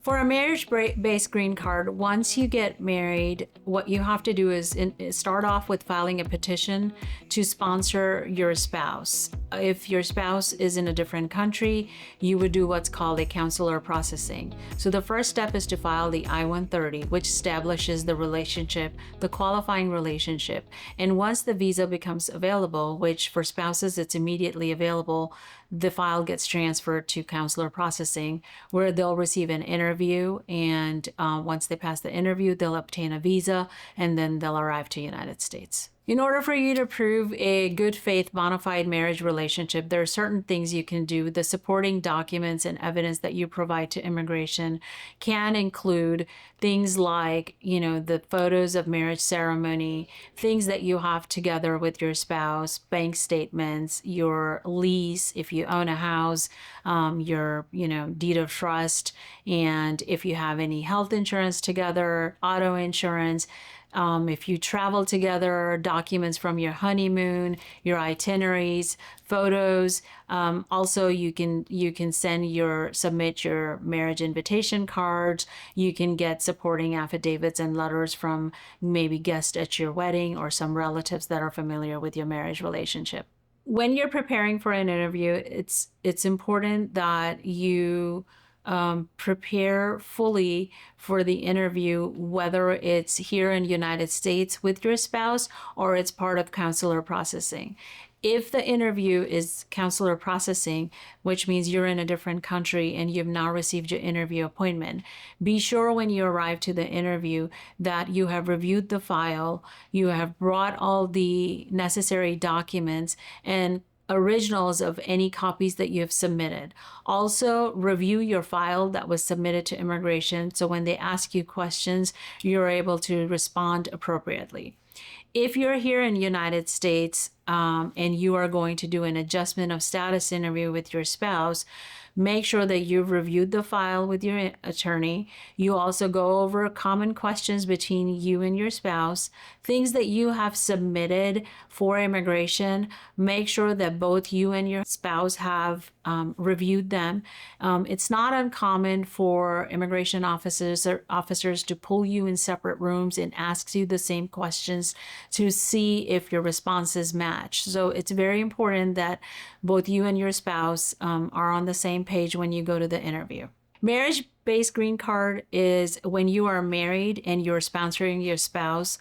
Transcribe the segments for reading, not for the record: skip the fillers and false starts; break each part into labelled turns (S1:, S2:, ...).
S1: For a marriage-based green card, once you get married, what you have to do is start off with filing a petition to sponsor your spouse. If your spouse is in a different country, you would do what's called a consular processing. So the first step is to file the I-130, which establishes the relationship, the qualifying relationship. And once the visa becomes available, which for spouses it's immediately available, the file gets transferred to consular processing, where they'll receive an interview, and once they pass the interview, they'll obtain a visa, and then they'll arrive to the United States. In order for you to prove a good faith bona fide marriage relationship, there are certain things you can do. The supporting documents and evidence that you provide to immigration can include things like, the photos of marriage ceremony, things that you have together with your spouse, bank statements, your lease, if you own a house, your, deed of trust, and if you have any health insurance together, auto insurance. If you travel together, documents from your honeymoon, your itineraries, photos. Also, you can submit your marriage invitation cards. You can get supporting affidavits and letters from maybe guests at your wedding or some relatives that are familiar with your marriage relationship. When you're preparing for an interview, it's important that you prepare fully for the interview, whether it's here in the United States with your spouse or it's part of consular processing. If the interview is consular processing, which means you're in a different country and you've now received your interview appointment, be sure when you arrive to the interview that you have reviewed the file, you have brought all the necessary documents and originals of any copies that you have submitted. Also, review your file that was submitted to immigration, so when they ask you questions, you're able to respond appropriately. If you're here in the United States and you are going to do an adjustment of status interview with your spouse, make sure that you've reviewed the file with your attorney. You also go over common questions between you and your spouse, things that you have submitted for immigration. Make sure that both you and your spouse have reviewed them. It's not uncommon for immigration officers to pull you in separate rooms and ask you the same questions to see if your responses match. So it's very important that both you and your spouse are on the same page when you go to the interview. Marriage-based green card is when you are married and you're sponsoring your spouse,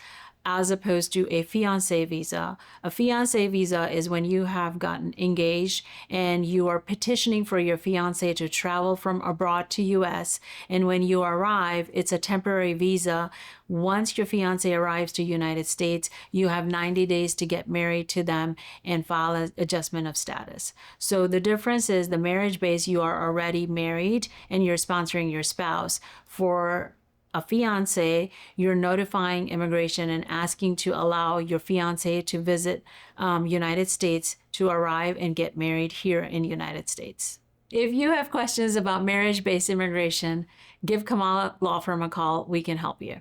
S1: as opposed to a fiancé visa. A fiancé visa is when you have gotten engaged and you are petitioning for your fiancé to travel from abroad to US. And when you arrive, it's a temporary visa. Once your fiancé arrives to United States, you have 90 days to get married to them and file an adjustment of status. So the difference is the marriage-based, you are already married and you're sponsoring your spouse. For a fiancé, you're notifying immigration and asking to allow your fiancé to visit United States to arrive and get married here in the United States. If you have questions about marriage-based immigration, give Kamala Law Firm a call. We can help you.